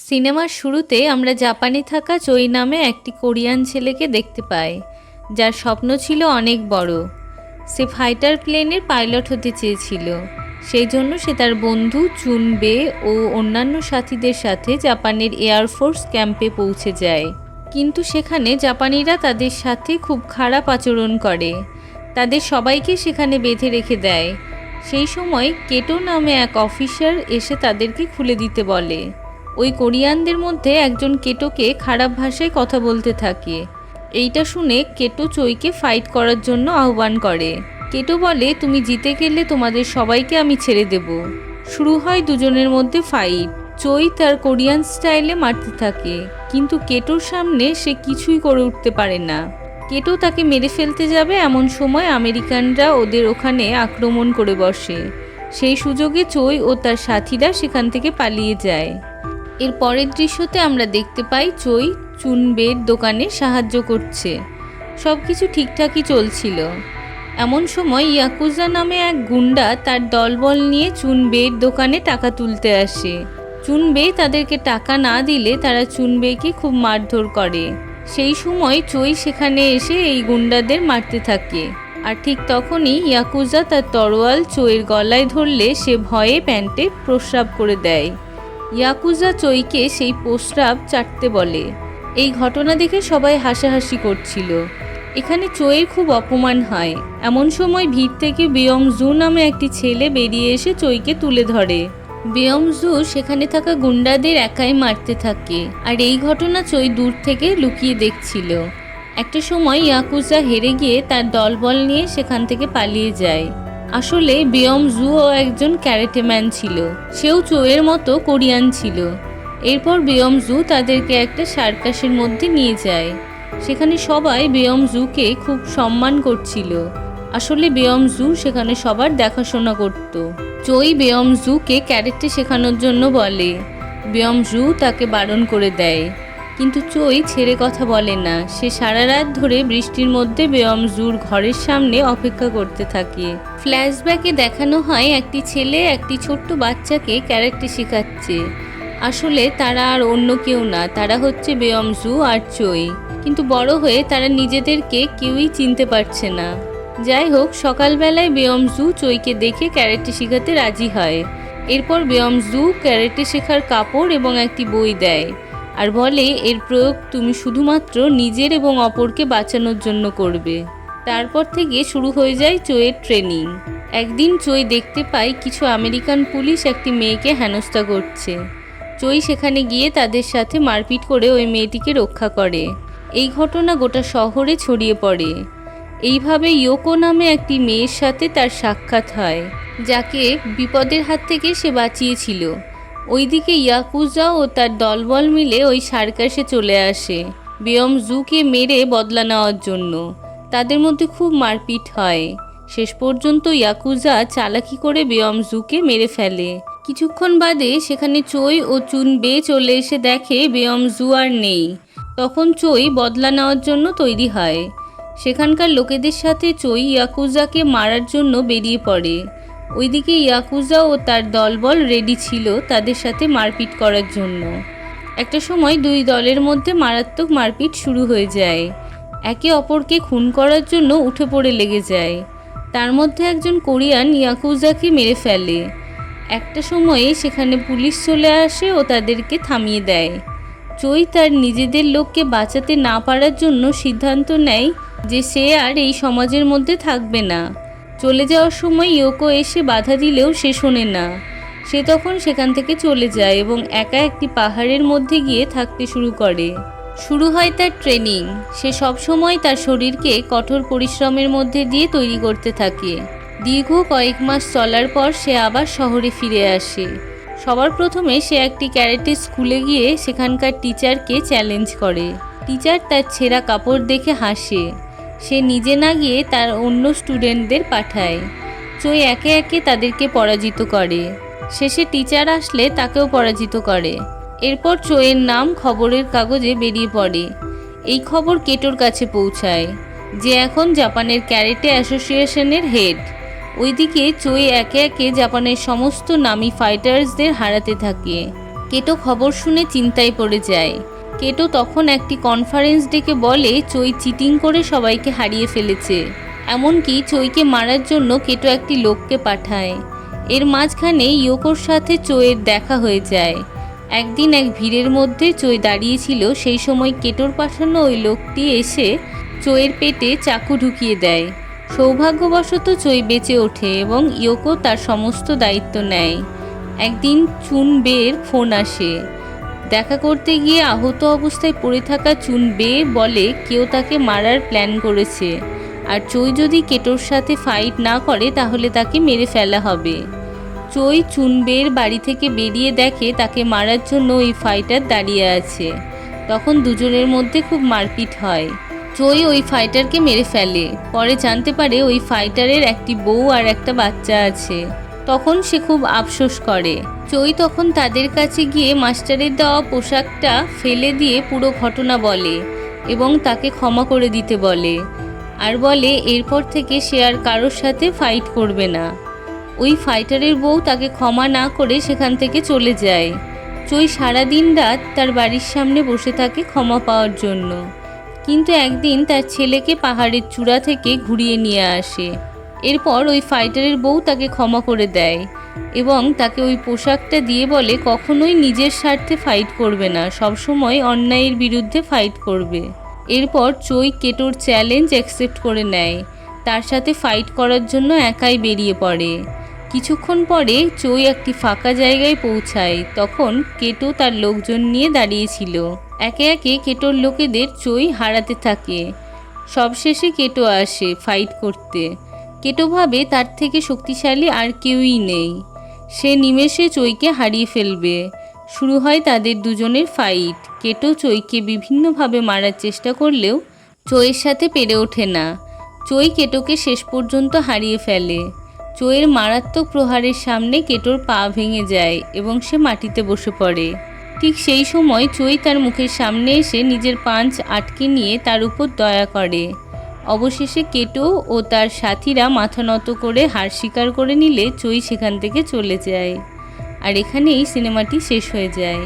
সিনেমার শুরুতে আমরা জাপানে থাকা চই নামে একটি কোরিয়ান ছেলেকে দেখতে পাই, যার স্বপ্ন ছিল অনেক বড়। সে ফাইটার প্লেনের পাইলট হতে চেয়েছিল। সেই জন্য সে তার বন্ধু চুনবে ও অন্যান্য সাথীদের সাথে জাপানের এয়ারফোর্স ক্যাম্পে পৌঁছে যায়। কিন্তু সেখানে জাপানিরা তাদের সাথে খুব খারাপ আচরণ করে, তাদের সবাইকে সেখানে বেঁধে রেখে দেয়। সেই সময় কেটো নামে এক অফিসার এসে তাদেরকে খুলে দিতে বলে। ওই কোরিয়ানদের মধ্যে একজন কেটোকে খারাপ ভাষায় কথা বলতে থাকে। এইটা শুনে কেটো চইকে ফাইট করার জন্য আহ্বান করে। কেটো বলে, তুমি জিতে গেলে তোমাদের সবাইকে আমি ছেড়ে দেব। শুরু হয় দুজনের মধ্যে ফাইট। চই তার কোরিয়ান স্টাইলে মারতে থাকে, কিন্তু কেটোর সামনে সে কিছুই করে উঠতে পারে না। কেটো তাকে মেরে ফেলতে যাবে এমন সময় আমেরিকানরা ওদের ওখানে আক্রমণ করে বসে। সেই সুযোগে চই ও তার সাথীরা সেখান থেকে পালিয়ে যায়। এর পরের দৃশ্যতে আমরা দেখতে পাই চই চুনবের দোকানে সাহায্য করছে। সব কিছু ঠিকঠাকই চলছিল। এমন সময় ইয়াকুজা নামে এক গুন্ডা তার দলবল নিয়ে চুনবের দোকানে টাকা তুলতে আসে। চুনবে তাদেরকে টাকা না দিলে তারা চুনবেকে খুব মারধর করে। সেই সময় চই সেখানে এসে এই গুন্ডাদের মারতে থাকে। আর ঠিক তখনই ইয়াকুজা তার তরোয়াল চইয়ের গলায় ধরলে সে ভয়ে প্যান্টে প্রস্রাব করে দেয়। ইয়াকুজা চইকে সেই প্রস্রাব চাটতে বলে। এই ঘটনা দেখে সবাই হাসাহাসি করছিল। এখানে চইয়ের খুব অপমান হয়। এমন সময় ভিড় থেকে বিয়ংজু নামে একটি ছেলে বেরিয়ে এসে চইকে তুলে ধরে। বিয়ংজু সেখানে থাকা গুন্ডাদের একাই মারতে থাকে, আর এই ঘটনা চই দূর থেকে লুকিয়ে দেখছিল। একটা সময় ইয়াকুজা হেরে গিয়ে তার দলবল নিয়ে সেখান থেকে পালিয়ে যায়। আসলে বিয়ংজুও একজন ক্যারেটেম্যান ছিল। সেও চইয়ের মতো কোরিয়ান ছিল। এরপর বিয়ংজু তাদেরকে একটা সার্কাসের মধ্যে নিয়ে যায়। সেখানে সবাই বিয়ংজুকে খুব সম্মান করছিল। আসলে বিয়ংজু সেখানে সবার দেখাশোনা করত। চই বিয়ংজুকে ক্যারেটে শেখানোর জন্য বলে। বিয়ংজু তাকে বারণ করে দেয়, কিন্তু চই ছেড়ে কথা বলে না। সে সারা রাত ধরে বৃষ্টির মধ্যে বিয়ংজুর ঘরের সামনে অপেক্ষা করতে থাকে। ফ্ল্যাশব্যাকে দেখানো হয় একটি ছেলে একটি ছোট্ট বাচ্চাকে ক্যারেটে শেখাচ্ছে। আসলে তারা আর অন্য কেউ না, তারা হচ্ছে বিয়ংজু আর চই। কিন্তু বড় হয়ে তারা নিজেদেরকে কেউই চিনতে পারছে না। যাই হোক, সকালবেলায় বিয়ংজু চইকে দেখে ক্যারেটে শেখাতে রাজি হয়। এরপর বিয়ংজু ক্যারেটে শেখার কাপড় এবং একটি বই দেয়, আর বলে এর প্রয়োগ তুমি শুধুমাত্র নিজের এবং অপরকে বাঁচানোর জন্য করবে। তারপর থেকে শুরু হয়ে যায় চইয়ের ট্রেনিং। একদিন চই দেখতে পায় কিছু আমেরিকান পুলিশ একটি মেয়েকে হেনস্থা করছে। চই সেখানে গিয়ে তাদের সাথে মারপিট করে ওই মেয়েটিকে রক্ষা করে। এই ঘটনা গোটা শহরে ছড়িয়ে পড়ে। এইভাবে ইয়োকো নামে একটি মেয়ের সাথে তার সাক্ষাৎ হয়, যাকে বিপদের হাত থেকে সে বাঁচিয়েছিল। ওইদিকে ইয়াকুজা ও তার দলবল মিলে ওই সার্কাসে চলে আসে বিয়ংজুকে মেরে বদলা নেওয়ার জন্য। তাদের মধ্যে খুব মারপিট হয়। শেষ পর্যন্ত ইয়াকুজা চালাকি করে বিয়ংজুকে মেরে ফেলে। কিছুক্ষণ বাদে সেখানে চই ও চুনবে চলে এসে দেখে বিয়ংজু আর নেই। তখন চই বদলা নেওয়ার জন্য তৈরি হয়। সেখানকার লোকেদের সাথে চই ইয়াকুজাকে মারার জন্য বেরিয়ে পড়ে। ওইদিকে ইয়াকুজা ও তার দলবল রেডি ছিল তাদের সাথে মারপিট করার জন্য। একটা সময় দুই দলের মধ্যে মারাত্মক মারপিট শুরু হয়ে যায়। একে অপরকে খুন করার জন্য উঠে পড়ে লেগে যায়। তার মধ্যে একজন কোরিয়ান ইয়াকুজাকে মেরে ফেলে। একটা সময়ে সেখানে পুলিশ চলে আসে ও তাদেরকে থামিয়ে দেয়। চই তার নিজেদের লোককে বাঁচাতে না পারার জন্য সিদ্ধান্ত নেয় যে সে আর এই সমাজের মধ্যে থাকবে না। চলে যাওয়ার সময় ইয়োকো এসে বাধা দিলেও সে শোনে না। সে তখন সেখান থেকে চলে যায় এবং একা একটি পাহাড়ের মধ্যে গিয়ে থাকতে শুরু করে। শুরু হয় তার ট্রেনিং। সে সবসময় তার শরীরকে কঠোর পরিশ্রমের মধ্যে দিয়ে তৈরি করতে থাকে। দীর্ঘ কয়েক মাস চলার পর সে আবার শহরে ফিরে আসে। সবার প্রথমে সে একটি ক্যারেটে স্কুলে গিয়ে সেখানকার টিচারকে চ্যালেঞ্জ করে। টিচার তার ছেঁড়া কাপড় দেখে হাসে। সে নিজে না গিয়ে তার অন্য স্টুডেন্টদের পাঠায়। চই একে একে তাদেরকে পরাজিত করে। শেষে টিচার আসলে তাকেও পরাজিত করে। এরপর চইয়ের নাম খবরের কাগজে বেরিয়ে পড়ে। এই খবর কেটোর কাছে পৌঁছায়, যে এখন জাপানের ক্যারেটে অ্যাসোসিয়েশনের হেড। ওইদিকে চই একে একে জাপানের সমস্ত নামী ফাইটার্সদের হারাতে থাকে। কেটো খবর শুনে চিন্তায় পড়ে যায়। কেটো তখন একটি কনফারেন্স ডেকে বলে চই চিটিং করে সবাইকে হারিয়ে ফেলেছে। এমনকি চইকে মারার জন্য কেটো একটি লোককে পাঠায়। এর মাঝখানে ইয়োকোর সাথে চইয়ের দেখা হয়ে যায়। একদিন এক ভিড়ের মধ্যে চই দাঁড়িয়েছিল, সেই সময় কেটোর পাঠানো ওই লোকটি এসে চইয়ের পেটে চাকু ঢুকিয়ে দেয়। সৌভাগ্যবশত চই বেঁচে ওঠে এবং ইয়োকো তার সমস্ত দায়িত্ব নেয়। একদিন চুনবের ফোন আসে। দেখা করতে গিয়ে আহত অবস্থায় পড়ে থাকা চুনবে বলে কেউ তাকে মারার প্ল্যান করেছে, আর চই যদি কেটোর সাথে ফাইট না করে তাহলে তাকে মেরে ফেলা হবে। চই চুনবের বাড়ি থেকে বেরিয়ে দেখে তাকে মারার জন্য ওই ফাইটার দাঁড়িয়ে আছে। তখন দুজনের মধ্যে খুব মারপিট হয়। চই ওই ফাইটারকে মেরে ফেলে। পরে জানতে পারে ওই ফাইটারের একটি বউ আর একটা বাচ্চা আছে। তখন সে খুব আফসোস করে। চই তখন তাদের কাছে গিয়ে মাস্টারের দেওয়া পোশাকটা ফেলে দিয়ে পুরো ঘটনা বলে এবং তাকে ক্ষমা করে দিতে বলে, আর বলে এরপর থেকে সে আর কারোর সাথে ফাইট করবে না। ওই ফাইটারের বউ তাকে ক্ষমা না করে সেখান থেকে চলে যায়। চই সারাদিন রাত তার বাড়ির সামনে বসে থাকে ক্ষমা পাওয়ার জন্য। কিন্তু একদিন তার ছেলেকে পাহাড়ের চূড়া থেকে ঘুরিয়ে নিয়ে আসে। এরপর ওই ফাইটারের বউ তাকে ক্ষমা করে দেয় এবং তাকে ওই পোশাকটা দিয়ে বলে কখনোই নিজের স্বার্থে ফাইট করবে না, সবসময় অন্যায়ের বিরুদ্ধে ফাইট করবে। এরপর চই কেটোর চ্যালেঞ্জ অ্যাকসেপ্ট করে নেয়। তার সাথে ফাইট করার জন্য একাই বেরিয়ে পড়ে। কিছুক্ষণ পরে চই একটি ফাঁকা জায়গায় পৌঁছায়। তখন কেটো তার লোকজন নিয়ে দাঁড়িয়েছিল। একে একে কেটোর লোকেদের চই হারাতে থাকে। সবশেষে কেটো আসে ফাইট করতে। কেটো ভাবে তার থেকে শক্তিশালী আর কেউই নেই। সে নিমেষে চইকে হারিয়ে ফেলবে। শুরু হয় তাদের দুজনের ফাইট। কেটো চইকে বিভিন্নভাবে মারার চেষ্টা করলেও চইয়ের সাথে পেরে ওঠে না। চই কেটোকে শেষ পর্যন্ত হারিয়ে ফেলে। চইয়ের মারাত্মক প্রহারের সামনে কেটোর পা ভেঙে যায় এবং সে মাটিতে বসে পড়ে। ঠিক সেই সময় চই তার মুখের সামনে এসে নিজের পাঞ্চ আটকে নিয়ে তার উপর দয়া করে। অবশেষে কেটো ও তার সাথীরা মাথা নত করে হার স্বীকার করে নিলে চই সেখান থেকে চলে যায়। আর এখানেই সিনেমাটি শেষ হয়ে যায়।